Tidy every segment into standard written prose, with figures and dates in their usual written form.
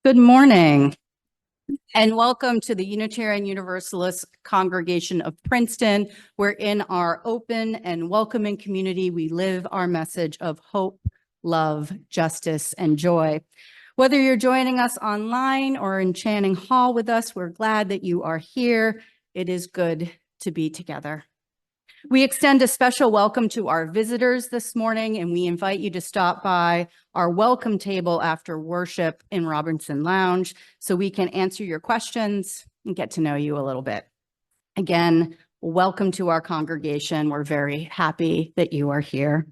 Good morning and welcome to the Unitarian Universalist Congregation of Princeton, where in our open and welcoming community, we live our message of hope, love, justice, and joy. Whether you're joining us online or in Channing Hall with us, we're glad that you are here. It is good to be together. We extend a special welcome to our visitors this morning, and we invite you to stop by our welcome table after worship in Robinson Lounge so we can answer your questions and get to know you a little bit. Again, welcome to our congregation. We're very happy that you are here.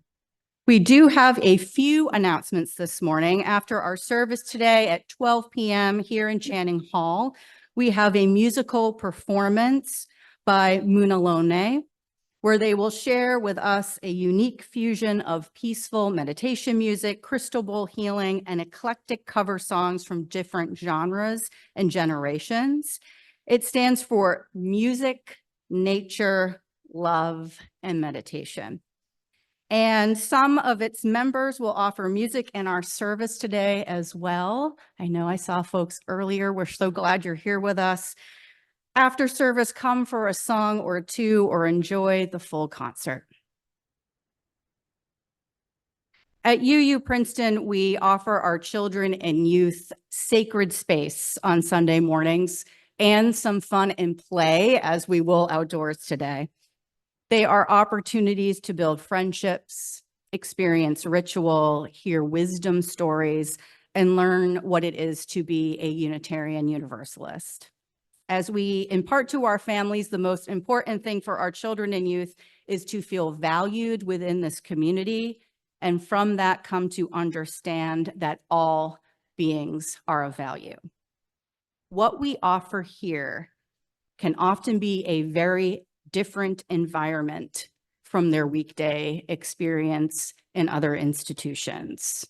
We do have a few announcements this morning. After our service today at 12 p.m. here in Channing Hall, we have a musical performance by Munalone, where they will share with us a unique fusion of peaceful meditation music, crystal bowl healing, and eclectic cover songs from different genres and generations. It stands for music, nature, love, and meditation. And some of its members will offer music in our service today as well. I know I saw folks earlier. We're so glad you're here with us. After service, come for a song or two or enjoy the full concert. At UU Princeton, we offer our children and youth sacred space on Sunday mornings and some fun and play, as we will outdoors today. They are opportunities to build friendships, experience ritual, hear wisdom stories, and learn what it is to be a Unitarian Universalist. As we impart to our families, the most important thing for our children and youth is to feel valued within this community, and from that come to understand that all beings are of value. What we offer here can often be a very different environment from their weekday experience in other institutions.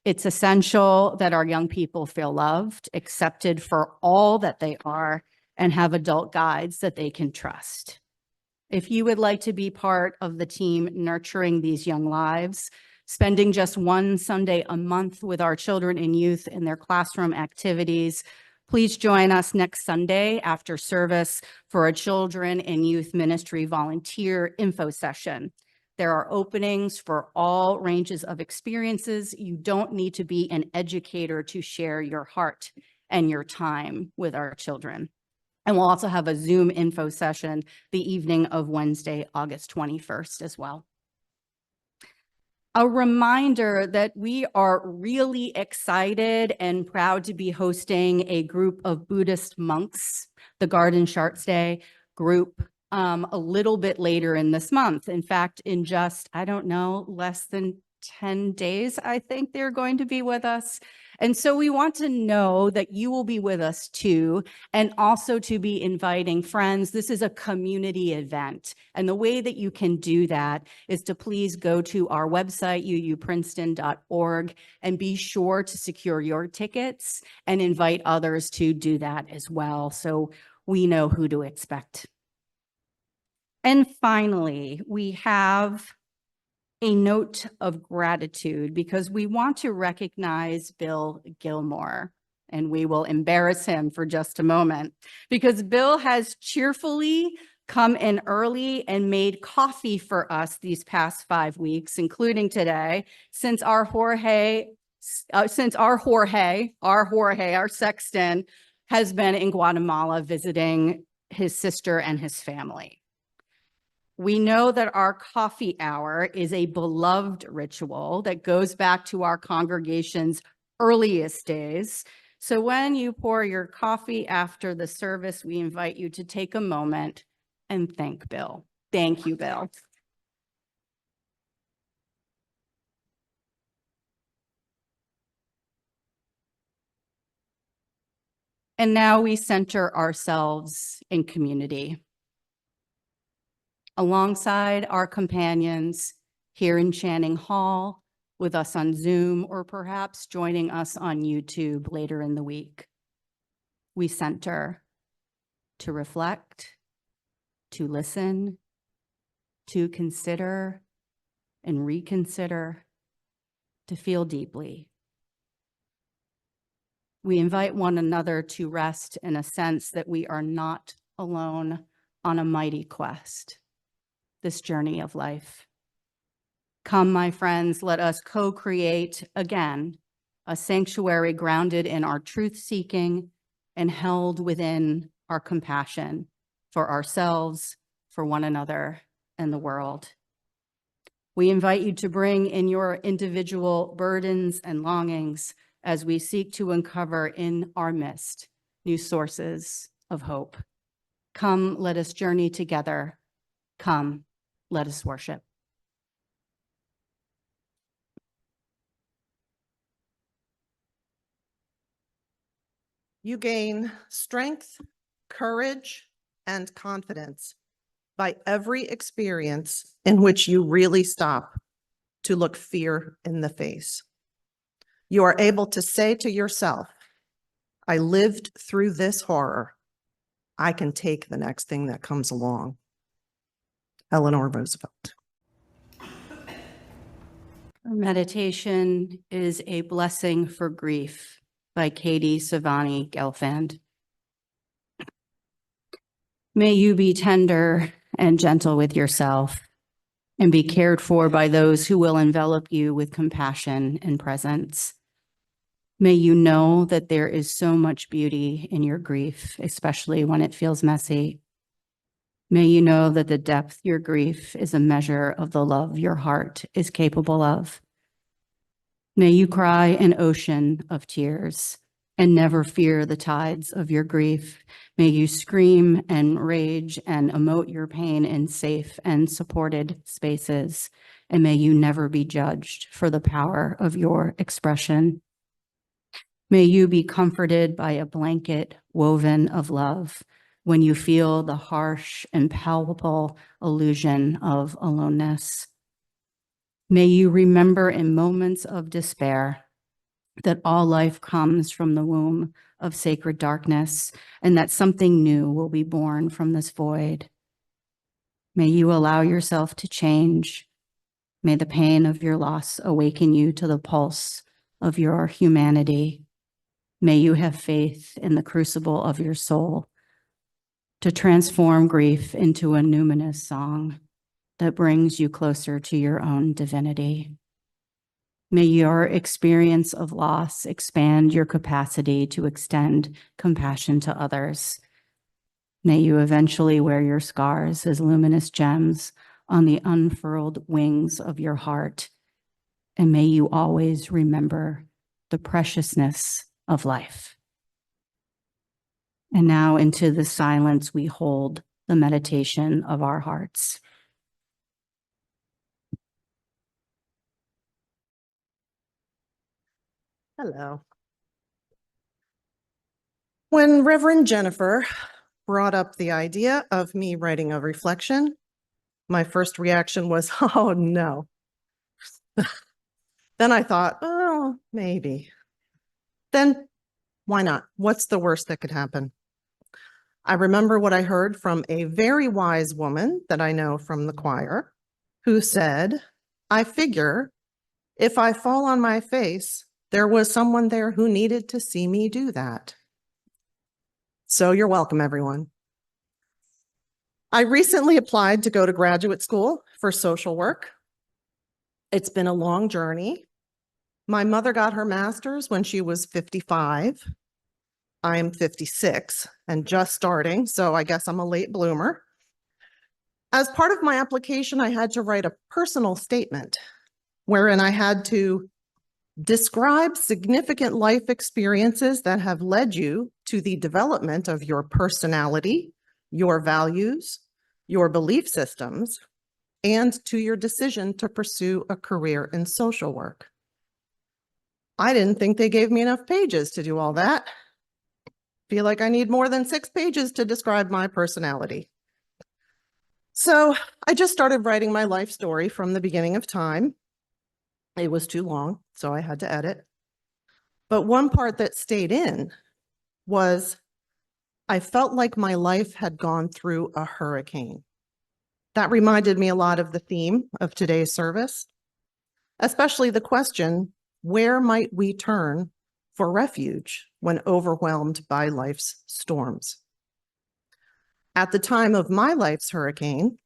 It's essential that our young people feel loved, accepted for all that they are, and have adult guides that they can trust. If you would like to be part of the team nurturing these young lives, spending just one Sunday a month with our children and youth in their classroom activities, please join us next Sunday after service for a children and youth ministry volunteer info session. There are openings for all ranges of experiences. You don't need to be an educator to share your heart and your time with our children. And we'll also have a Zoom info session the evening of Wednesday, August 21st as well. A reminder that we are really excited and proud to be hosting a group of Buddhist monks, the Garden Sharts Day group, a little bit later in this month. In fact, in just, I don't know, less than 10 days, I think they're going to be with us. And so we want to know that you will be with us too, and also to be inviting friends. This is a community event. And the way that you can do that is to please go to our website, uuprinceton.org, and be sure to secure your tickets and invite others to do that as well, so we know who to expect. And finally, we have a note of gratitude because we want to recognize Bill Gilmore, and we will embarrass him for just a moment because Bill has cheerfully come in early and made coffee for us these past 5 weeks, including today, since our sexton, has been in Guatemala visiting his sister and his family. We know that our coffee hour is a beloved ritual that goes back to our congregation's earliest days. So when you pour your coffee after the service, we invite you to take a moment and thank Bill. Thank you, Bill. And now we center ourselves in community, alongside our companions here in Channing Hall, with us on Zoom, or perhaps joining us on YouTube later in the week. We center to reflect, to listen, to consider and reconsider, to feel deeply. We invite one another to rest in a sense that we are not alone on a mighty quest, this journey of life. Come, my friends, let us co-create again a sanctuary grounded in our truth-seeking and held within our compassion for ourselves, for one another, and the world. We invite you to bring in your individual burdens and longings as we seek to uncover in our midst new sources of hope. Come, let us journey together. Come, let us worship. You gain strength, courage, and confidence by every experience in which you really stop to look fear in the face. You are able to say to yourself, I lived through this horror. I can take the next thing that comes along. Eleanor Roosevelt. Our meditation is A Blessing for Grief by Katie Savani Gelfand. May you be tender and gentle with yourself and be cared for by those who will envelop you with compassion and presence. May you know that there is so much beauty in your grief, especially when it feels messy. May you know that the depth of your grief is a measure of the love your heart is capable of. May you cry an ocean of tears and never fear the tides of your grief. May you scream and rage and emote your pain in safe and supported spaces. And may you never be judged for the power of your expression. May you be comforted by a blanket woven of love when you feel the harsh and palpable illusion of aloneness. May you remember in moments of despair that all life comes from the womb of sacred darkness and that something new will be born from this void. May you allow yourself to change. May the pain of your loss awaken you to the pulse of your humanity. May you have faith in the crucible of your soul to transform grief into a numinous song that brings you closer to your own divinity. May your experience of loss expand your capacity to extend compassion to others. May you eventually wear your scars as luminous gems on the unfurled wings of your heart. And may you always remember the preciousness of life. And now into the silence we hold the meditation of our hearts. Hello. When Reverend Jennifer brought up the idea of me writing a reflection, my first reaction was, oh no. Then I thought, oh, maybe. Then why not? What's the worst that could happen? I remember what I heard from a very wise woman that I know from the choir who said, I figure if I fall on my face, there was someone there who needed to see me do that. So you're welcome, everyone. I recently applied to go to graduate school for social work. It's been a long journey. My mother got her master's when she was 55. I'm 56 and just starting, so I guess I'm a late bloomer. As part of my application, I had to write a personal statement wherein I had to describe significant life experiences that have led you to the development of your personality, your values, your belief systems, and to your decision to pursue a career in social work. I didn't think they gave me enough pages to do all that. Feel like I need more than 6 pages to describe my personality. So I just started writing my life story from the beginning of time. It was too long, so I had to edit. But one part that stayed in was I felt like my life had gone through a hurricane. That reminded me a lot of the theme of today's service, especially the question, where might we turn for refuge when overwhelmed by life's storms. At the time of my life's hurricane,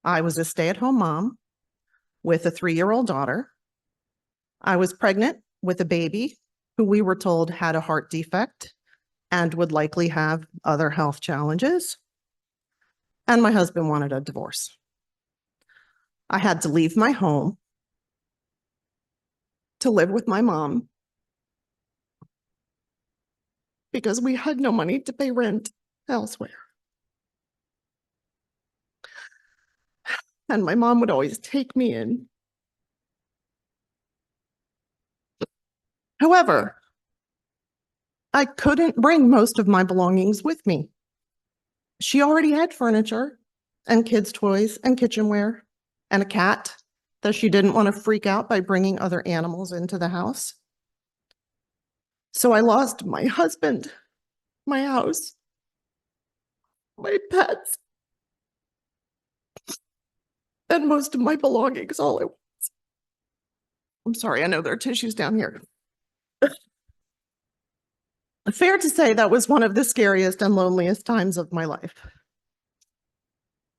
I was a stay-at-home mom with a 3-year-old daughter. I was pregnant with a baby who we were told had a heart defect and would likely have other health challenges. And my husband wanted a divorce. I had to leave my home to live with my mom because we had no money to pay rent elsewhere. And my mom would always take me in. However, I couldn't bring most of my belongings with me. She already had furniture and kids' toys and kitchenware and a cat that she didn't want to freak out by bringing other animals into the house. So I lost my husband, my house, my pets, and most of my belongings all at once. I'm sorry, I know there are tissues down here. Fair to say that was one of the scariest and loneliest times of my life.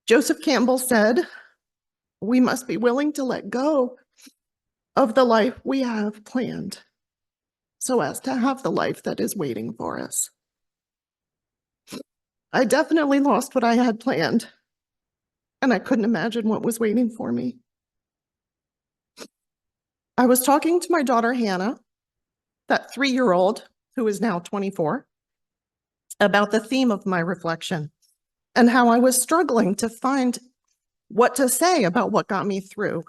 Joseph Campbell said, "We must be willing to let go of the life we have planned so as to have the life that is waiting for us." I definitely lost what I had planned, and I couldn't imagine what was waiting for me. I was talking to my daughter, Hannah, that 3-year-old who is now 24, about the theme of my reflection and how I was struggling to find what to say about what got me through.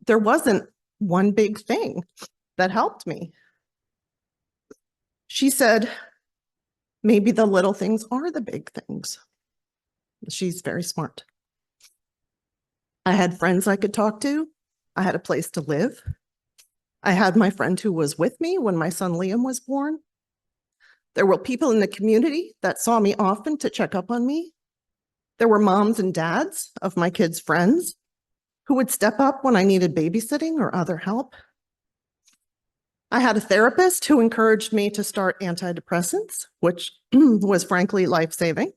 There wasn't one big thing that helped me. She said, maybe the little things are the big things. She's very smart. I had friends I could talk to. I had a place to live. I had my friend who was with me when my son Liam was born. There were people in the community that saw me often to check up on me. There were moms and dads of my kids' friends who would step up when I needed babysitting or other help. I had a therapist who encouraged me to start antidepressants, which was frankly life-saving.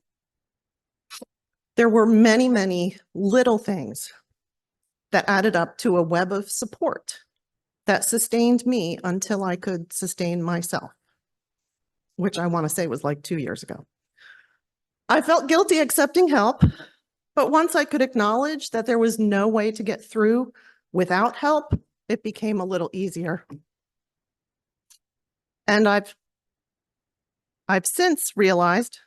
There were many, many little things that added up to a web of support that sustained me until I could sustain myself, which I want to say was like 2 years ago. I felt guilty accepting help, but once I could acknowledge that there was no way to get through without help, it became a little easier. And I've since realized,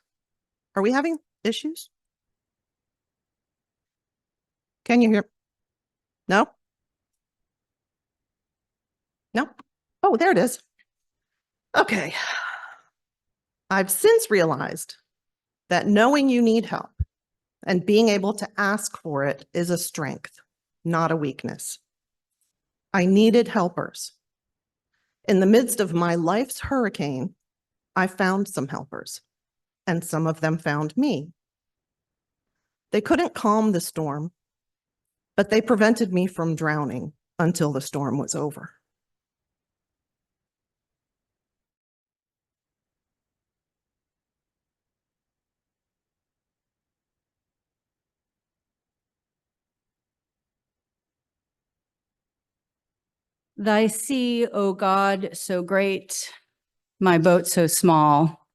are we having issues? Can you hear? No? No? Oh, there it is. Okay. I've since realized that knowing you need help and being able to ask for it is a strength, not a weakness. I needed helpers. In the midst of my life's hurricane, I found some helpers, and some of them found me. They couldn't calm the storm, but they prevented me from drowning until the storm was over. Thy sea, O God, so great, my boat so small.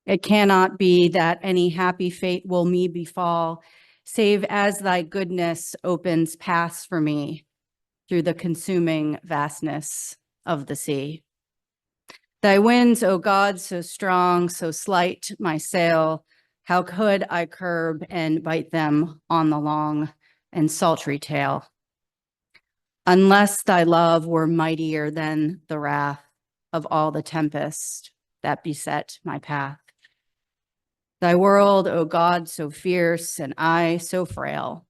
It cannot be that any happy fate will me befall, save as thy goodness opens paths for me through the consuming vastness of the sea. Thy winds, O God, so strong, so slight my sail, how could I curb and bite them on the long and sultry tail? Unless thy love were mightier than the wrath of all the tempest that beset my path. Thy world, O God, so fierce, and I so frail.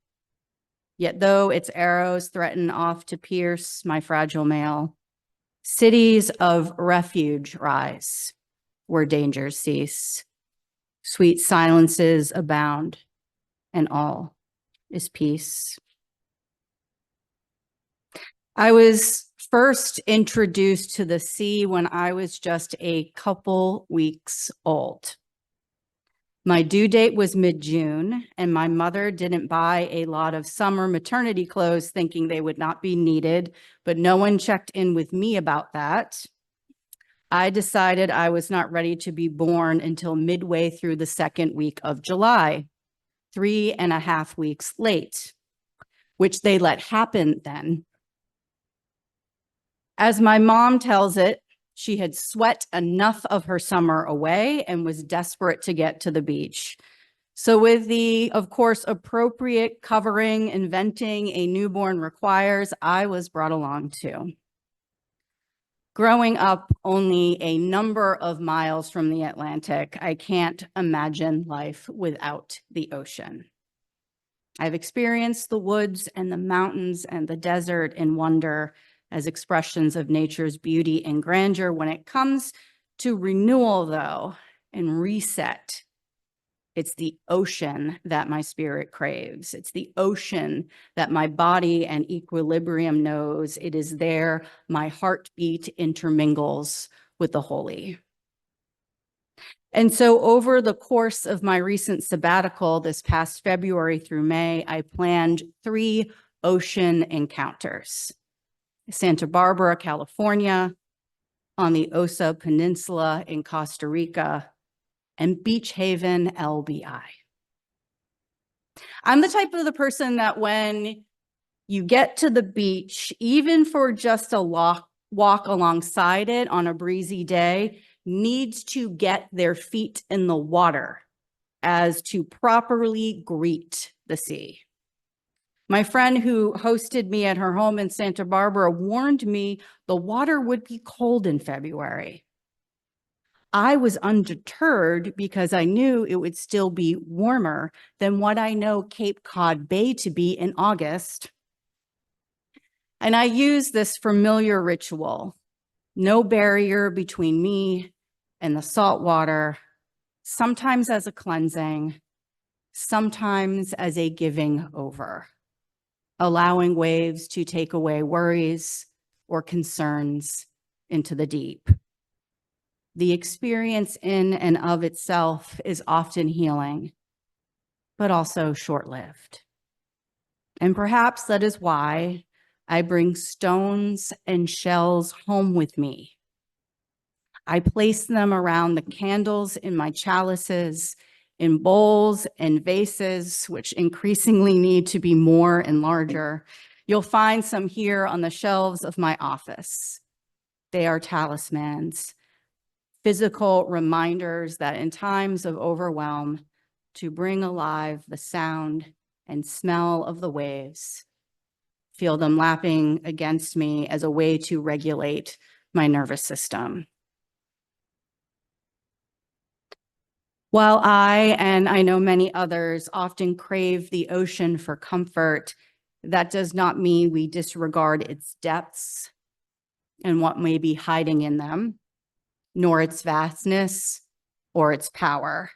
Yet though its arrows threaten oft to pierce my fragile mail, cities of refuge rise where dangers cease. Sweet silences abound, and all is peace. I was First introduced to the sea when I was just a couple weeks old. My due date was mid-June, and my mother didn't buy a lot of summer maternity clothes thinking they would not be needed, but no one checked in with me about that. I decided I was not ready to be born until midway through the second week of July, 3.5 weeks late, which they let happen then. As my mom tells it, she had sweat enough of her summer away and was desperate to get to the beach. So with the, of course, appropriate covering and venting a newborn requires, I was brought along too. Growing up only a number of miles from the Atlantic, I can't imagine life without the ocean. I've experienced the woods and the mountains and the desert in wonder as expressions of nature's beauty and grandeur. When it comes to renewal, though, and reset, it's the ocean that my spirit craves. It's the ocean that my body and equilibrium knows. It is there my heartbeat intermingles with the holy. And so over the course of my recent sabbatical this past February through May, I planned 3 ocean encounters. Santa Barbara, California, on the Osa Peninsula in Costa Rica, and Beach Haven, LBI. I'm the type of the person that when you get to the beach, even for just a walk alongside it on a breezy day, needs to get their feet in the water as to properly greet the sea. My friend who hosted me at her home in Santa Barbara warned me the water would be cold in February. I was undeterred because I knew it would still be warmer than what I know Cape Cod Bay to be in August. And I use this familiar ritual, no barrier between me and the salt water, sometimes as a cleansing, sometimes as a giving over, allowing waves to take away worries or concerns into the deep. The experience in and of itself is often healing, but also short-lived. And perhaps that is why I bring stones and shells home with me. I place them around the candles in my chalices, in bowls and vases, which increasingly need to be more and larger. You'll find some here on the shelves of my office. They are talismans, physical reminders that in times of overwhelm, to bring alive the sound and smell of the waves, feel them lapping against me as a way to regulate my nervous system. While I, and I know many others, often crave the ocean for comfort, that does not mean we disregard its depths and what may be hiding in them, nor its vastness or its power.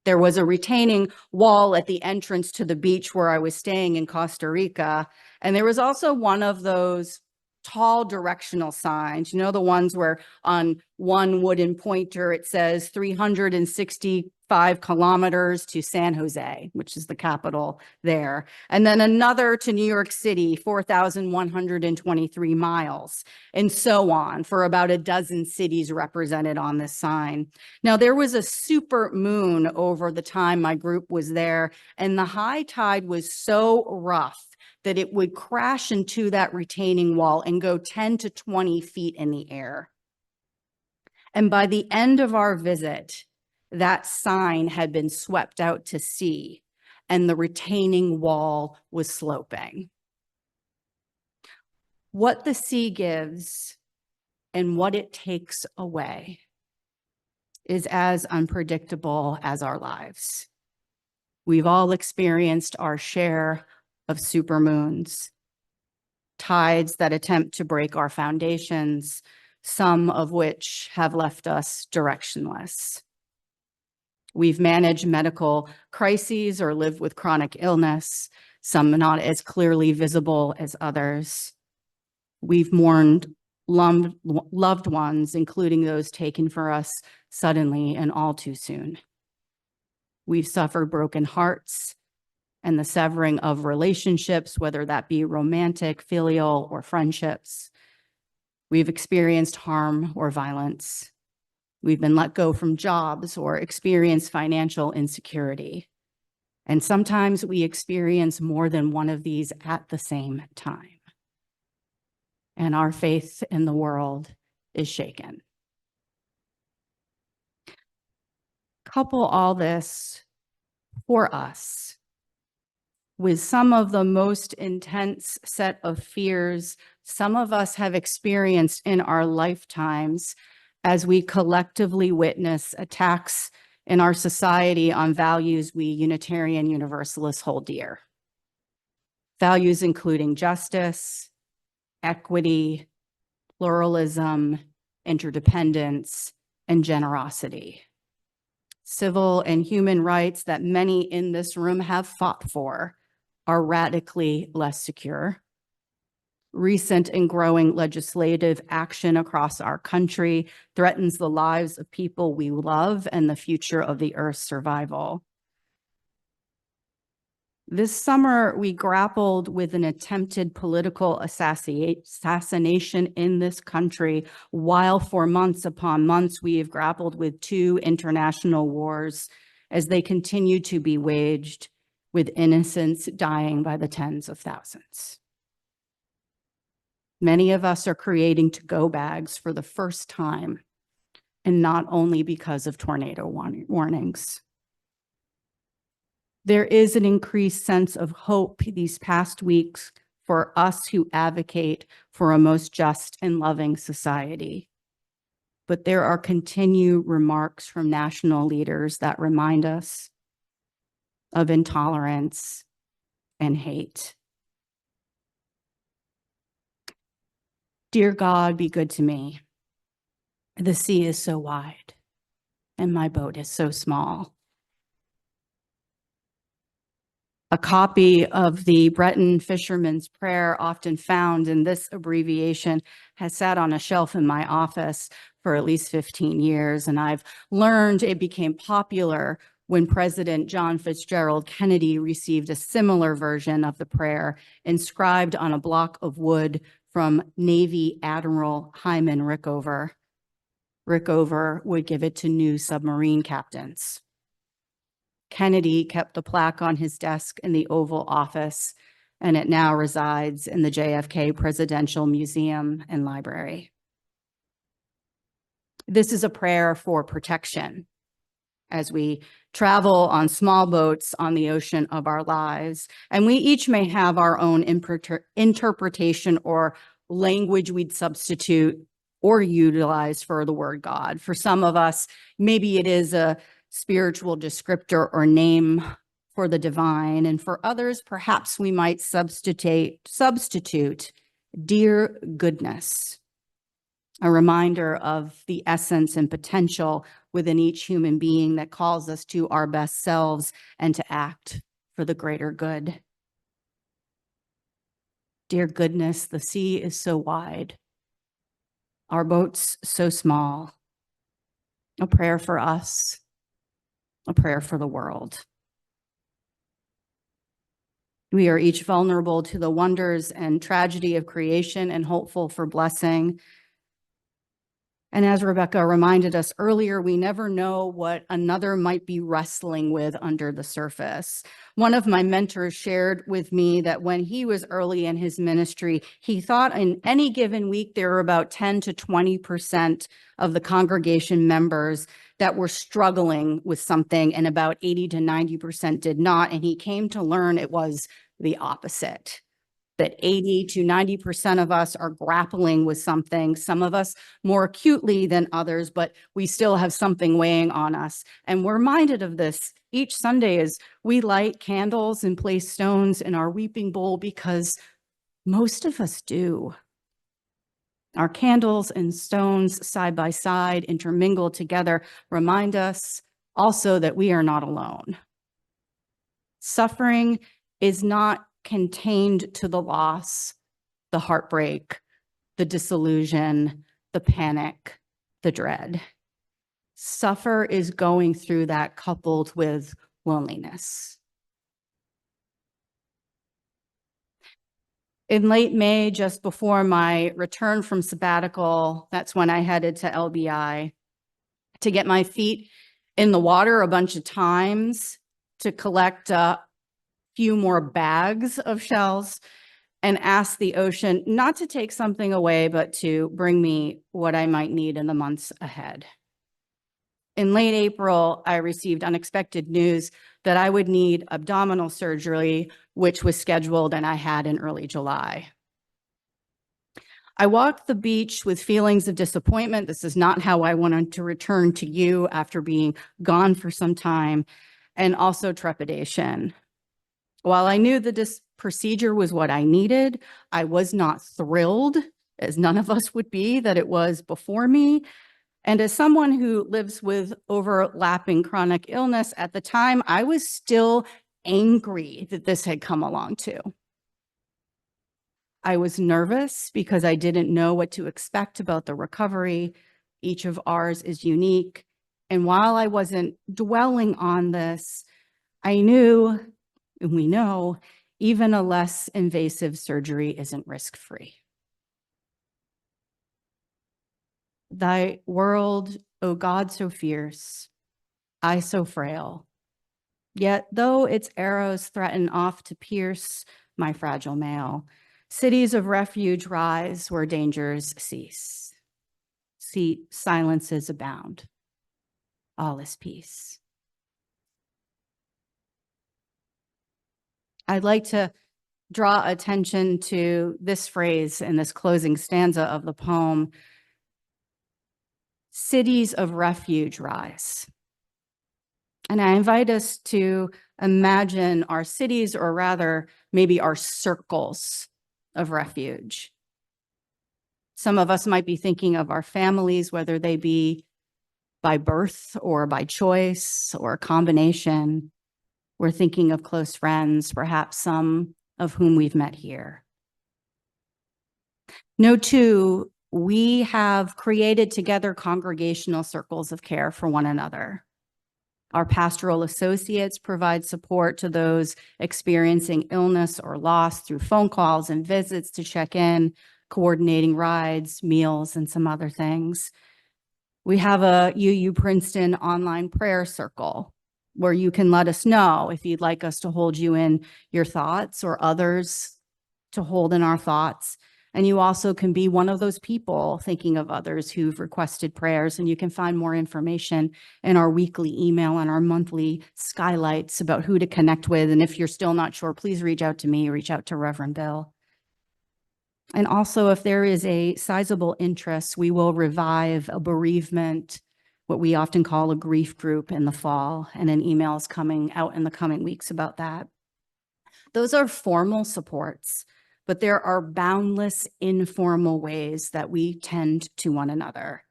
There was a retaining wall at the entrance to the beach where I was staying in Costa Rica, and there was also one of those tall directional signs, you know, the ones where on one wooden pointer it says 365 kilometers to San Jose, which is the capital there. And then another to New York City, 4,123 miles, and so on, for about a dozen cities represented on this sign. Now, there was a super moon over the time my group was there, and the high tide was so rough that it would crash into that retaining wall and go 10 to 20 feet in the air. And by the end of our visit, that sign had been swept out to sea and the retaining wall was sloping. What the sea gives and what it takes away is as unpredictable as our lives. We've all experienced our share of supermoons, tides that attempt to break our foundations, some of which have left us directionless. We've managed medical crises or lived with chronic illness, some not as clearly visible as others. We've mourned loved ones, including those taken for us suddenly and all too soon. We've suffered broken hearts and the severing of relationships, whether that be romantic, filial, or friendships. We've experienced harm or violence. We've been let go from jobs or experienced financial insecurity. And sometimes we experience more than one of these at the same time. And our faith in the world is shaken. Couple all this for us with some of the most intense set of fears some of us have experienced in our lifetimes as we collectively witness attacks in our society on values we Unitarian Universalists hold dear. Values including justice, equity, pluralism, interdependence, and generosity. Civil and human rights that many in this room have fought for are radically less secure. Recent and growing legislative action across our country threatens the lives of people we love and the future of the Earth's survival. This summer, we grappled with an attempted political assassination in this country, while for months upon months, we have grappled with 2 international wars as they continue to be waged, with innocents dying by the tens of thousands. Many of us are creating to-go bags for the first time, and not only because of tornado warnings. There is an increased sense of hope these past weeks for us who advocate for a most just and loving society. But there are continued remarks from national leaders that remind us of intolerance and hate. Dear God, be good to me. The sea is so wide, and my boat is so small. A copy of the Breton Fisherman's Prayer, often found in this abbreviation, has sat on a shelf in my office for at least 15 years, and I've learned it became popular when President John Fitzgerald Kennedy received a similar version of the prayer inscribed on a block of wood from Navy Admiral Hyman Rickover. Rickover would give it to new submarine captains. Kennedy kept the plaque on his desk in the Oval Office, and it now resides in the JFK Presidential Museum and Library. This is a prayer for protection as we travel on small boats on the ocean of our lives, and we each may have our own interpretation or language we'd substitute or utilize for the word God. For some of us, maybe it is a spiritual descriptor or name for the divine, and for others, perhaps we might substitute dear goodness, a reminder of the essence and potential within each human being that calls us to our best selves and to act for the greater good. Dear goodness, the sea is so wide, our boats so small. A prayer for us, a prayer for the world. We are each vulnerable to the wonders and tragedy of creation and hopeful for blessing. And as Rebecca reminded us earlier, we never know what another might be wrestling with under the surface. One of my mentors shared with me that when he was early in his ministry, he thought in any given week there were about 10 to 20% of the congregation members that were struggling with something, and about 80 to 90% did not. And he came to learn it was the opposite, that 80 to 90% of us are grappling with something, some of us more acutely than others, but we still have something weighing on us. And we're reminded of this each Sunday as we light candles and place stones in our weeping bowl, because most of us do. Our candles and stones side by side, intermingled together, remind us also that we are not alone. Suffering is not contained to the loss, the heartbreak, the disillusion, the panic, the dread. Suffer is going through that coupled with loneliness. In late May, just before my return from sabbatical, that's when I headed to LBI to get my feet in the water a bunch of times, to collect a few more bags of shells, and ask the ocean not to take something away, but to bring me what I might need in the months ahead. In late April, I received unexpected news that I would need abdominal surgery, which was scheduled and I had in early July. I walked the beach with feelings of disappointment. This is not how I wanted to return to you after being gone for some time, and also trepidation. While I knew that this procedure was what I needed, I was not thrilled, as none of us would be, that it was before me. And as someone who lives with overlapping chronic illness at the time, I was still angry that this had come along too. I was nervous because I didn't know what to expect about the recovery. Each of ours is unique. And while I wasn't dwelling on this, I knew, and we know, even a less invasive surgery isn't risk-free. Thy world, O God, so fierce, I so frail. Yet though its arrows threaten oft to pierce my fragile mail, cities of refuge rise where dangers cease. Silences abound. All is peace. I'd like to draw attention to this phrase in this closing stanza of the poem: cities of refuge rise. And I invite us to imagine our cities, or rather, maybe our circles of refuge. Some of us might be thinking of our families, whether they be by birth or by choice or a combination. We're thinking of close friends, perhaps some of whom we've met here. No, too, we have created together congregational circles of care for one another. Our pastoral associates provide support to those experiencing illness or loss through phone calls and visits to check in, coordinating rides, meals, and some other things. We have a UU Princeton online prayer circle where you can let us know if you'd like us to hold you in your thoughts, or others to hold in our thoughts. And you also can be one of those people thinking of others who've requested prayers, and you can find more information in our weekly email and our monthly skylights about who to connect with. And if you're still not sure, please reach out to me, reach out to Reverend Bill. And also, if there is a sizable interest, we will revive a bereavement, what we often call a grief group, in the fall, and an email is coming out in the coming weeks about that. Those are formal supports, but there are boundless informal ways that we tend to one another.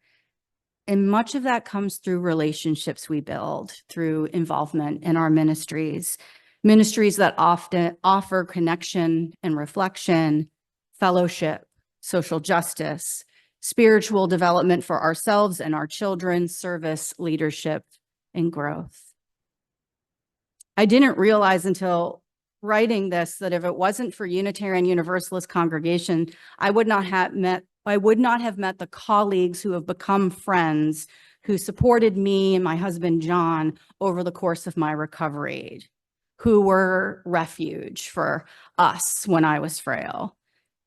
And much of that comes through relationships we build, through involvement in our ministries that often offer connection and reflection, fellowship, social justice, spiritual development for ourselves and our children, service, leadership, and growth. I didn't realize until writing this that if it wasn't for Unitarian Universalist congregation, I would not have met the colleagues who have become friends, who supported me and my husband John over the course of my recovery, who were refuge for us when I was frail.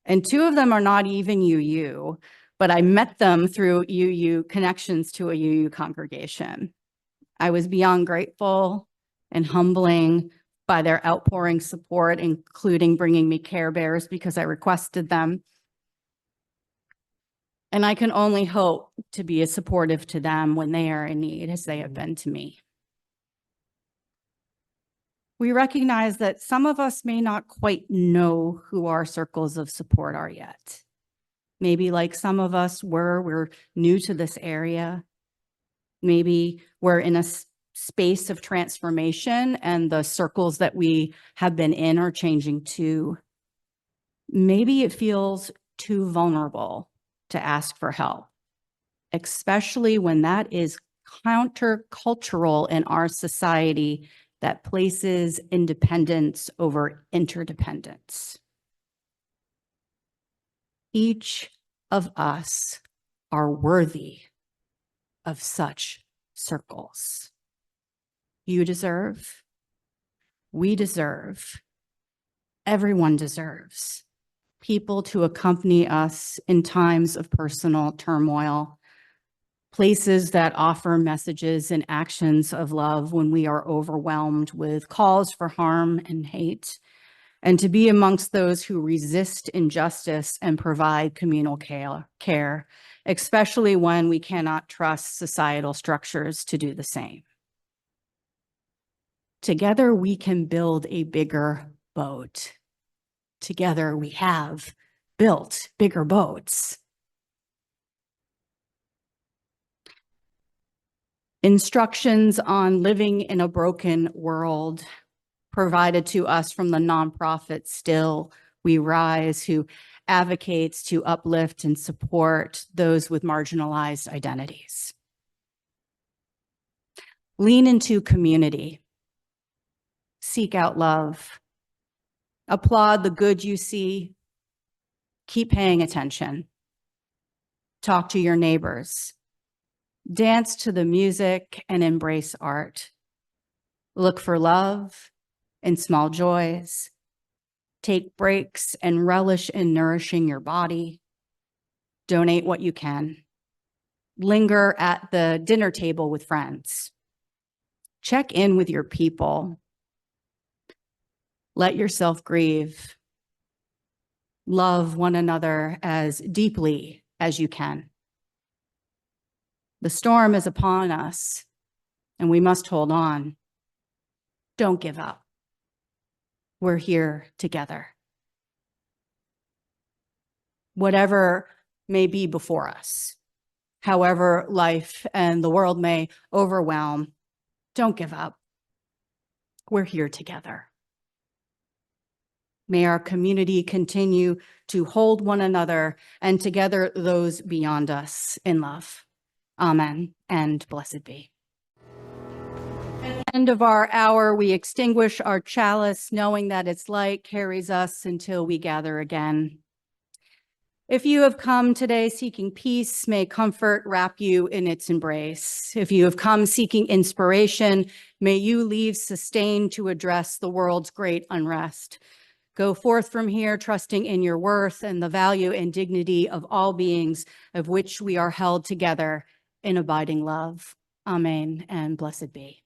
And two of them are not even UU, but I met them through UU connections to a UU congregation. I was beyond grateful and humbling by their outpouring support, including bringing me Care Bears because I requested them. And I can only hope to be as supportive to them when they are in need as they have been to me. We recognize that some of us may not quite know who our circles of support are yet. Maybe like some of us we're new to this area. Maybe we're in a space of transformation and the circles that we have been in are changing too. Maybe it feels too vulnerable to ask for help, especially when that is countercultural in our society that places independence over interdependence. Each of us are worthy of such circles. You deserve, we deserve, everyone deserves people to accompany us in times of personal turmoil, places that offer messages and actions of love when we are overwhelmed with calls for harm and hate, and to be amongst those who resist injustice and provide communal care, especially when we cannot trust societal structures to do the same. Together, we can build a bigger boat. Together, we have built bigger boats. Instructions on living in a broken world provided to us from the nonprofit Still We Rise, who advocates to uplift and support those with marginalized identities. Lean into community. Seek out love. Applaud the good you see. Keep paying attention. Talk to your neighbors. Dance to the music and embrace art. Look for love in small joys. Take breaks and relish in nourishing your body. Donate what you can. Linger at the dinner table with friends. Check in with your people. Let yourself grieve. Love one another as deeply as you can. The storm is upon us, and we must hold on. Don't give up. We're here together. Whatever may be before us, however life and the world may overwhelm, don't give up. We're here together. May our community continue to hold one another and together those beyond us in love. Amen and blessed be. At the end of our hour, we extinguish our chalice, knowing that its light carries us until we gather again. If you have come today seeking peace, may comfort wrap you in its embrace. If you have come seeking inspiration, may you leave sustained to address the world's great unrest. Go forth from here, trusting in your worth and the value and dignity of all beings, of which we are held together in abiding love. Amen and blessed be.